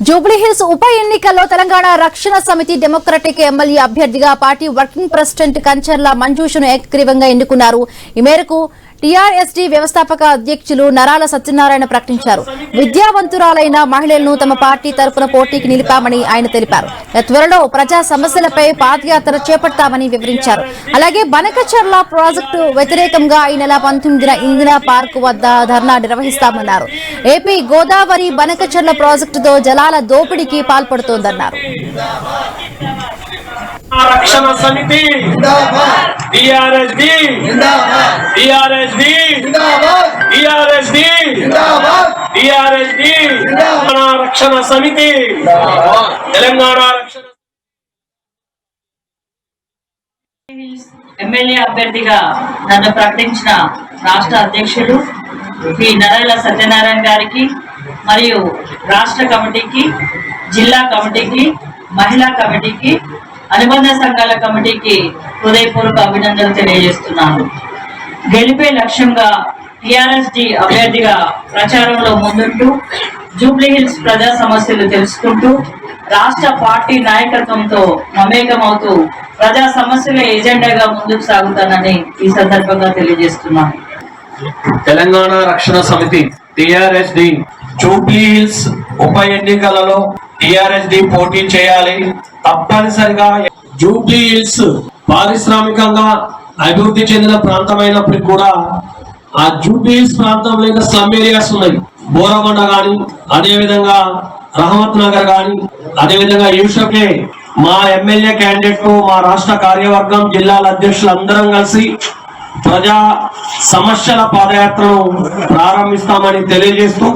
జూబ్లీహిల్స్ ఉప ఎన్నికల్లో తెలంగాణ రక్షణ సమితి డెమోక్రటిక్ ఎమ్మెల్యే అభ్యర్థిగా పార్టీ వర్కింగ్ ప్రెసిడెంట్ కంచర్ల మంజుషను ఏకగ్రీవంగా ఎన్నుకున్నారు. ఈ మేరకు టీఆర్ఎస్డీ వ్యవస్థాపక అధ్యక్షులు నరాల సత్యనారాయణ ప్రకటించారు. విద్యావంతురాలైన మహిళలను తమ పార్టీ తరఫున పోటీకి నిలిపామని ఆయన తెలిపారు. త్వరలో ప్రజా సమస్యలపై పాదయాత్ర చేపడతామని వివరించారు. అలాగే బనకచర్ల ప్రాజెక్టు వ్యతిరేకంగా ఈ నెల 19న ఇందిరా పార్క్ వద్ద ధర్నా నిర్వహిస్తామన్నారు. ఏపీ గోదావరి బనకచర్ల ప్రాజెక్టుతో జలాల దోపిడీకి పాల్పడుతోందన్నారు. రక్షణ సమితి టిఆర్ఎస్డి రక్షణ సమితి తెలంగాణ రక్షణ ఎమ్మెల్యే అభ్యర్థిగా నన్ను ప్రకటించిన రాష్ట్ర అధ్యక్షుడు శ్రీ నరాల సత్యనారాయణ గారికి మరియు రాష్ట్ర కమిటీకి, జిల్లా కమిటీకి, మహిళా కమిటీకి, అనుబంధ సంఘాల కమిటీకి హృదయపూర్వక అభినందనలు తెలియజేస్తున్నాను. గెలిపే లక్ష్యంగా టిఆర్ఎస్డి అభ్యర్థిగా ప్రచారంలో ముందుంటూ జూబ్లీహిల్స్ ప్రజా సమస్యలు తెలుసుకుంటూ రాష్ట్ర పార్టీ నాయకత్వంతో మమేకమవుతూ ప్రజా సమస్యల ఎజెండాగా ముందుకు సాగుతానని ఈ సందర్భంగా తెలియజేస్తున్నాను. తెలంగాణ రక్షణ సమితి టిఆర్ఎస్డి జూబ్లీహిల్స్ ఉప ఎన్నికలలో టిఆర్ఎస్డి పోటీ చేయాలి. తప్పనిసరిగా జూబ్లీహిల్స్ పారిశ్రామికంగా అభివృద్ధి చెందిన ప్రాంతమైనప్పటికీ కూడా ఆ జూబ్లీహిల్స్ ప్రాంతంలో ఇంకా స్లమ్ ఏరియాస్ ఉన్నాయి. బోరగొండ గాని, అదేవిధంగా రహమత్ నగర్ గాని, అదేవిధంగా యూసఫే మా ఎమ్మెల్యే క్యాండిడేట్ మా రాష్ట్ర కార్యవర్గం, జిల్లాల అధ్యక్షులు అందరం కలిసి ప్రజా సమస్యల పాదయాత్రను ప్రారంభిస్తామని తెలియజేస్తూ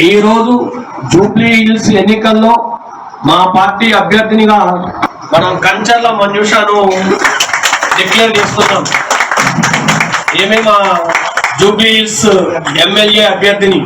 ఈ రోజు జూబ్లీహిల్స్ ఎన్నికల్లో మా పార్టీ అభ్యర్థినిగా మనం కంచర్ల మంజుషను డిక్లేర్ చేస్తున్నాం. ఏమే మా జూబ్లీహిల్స్ ఎమ్మెల్యే అభ్యర్థిని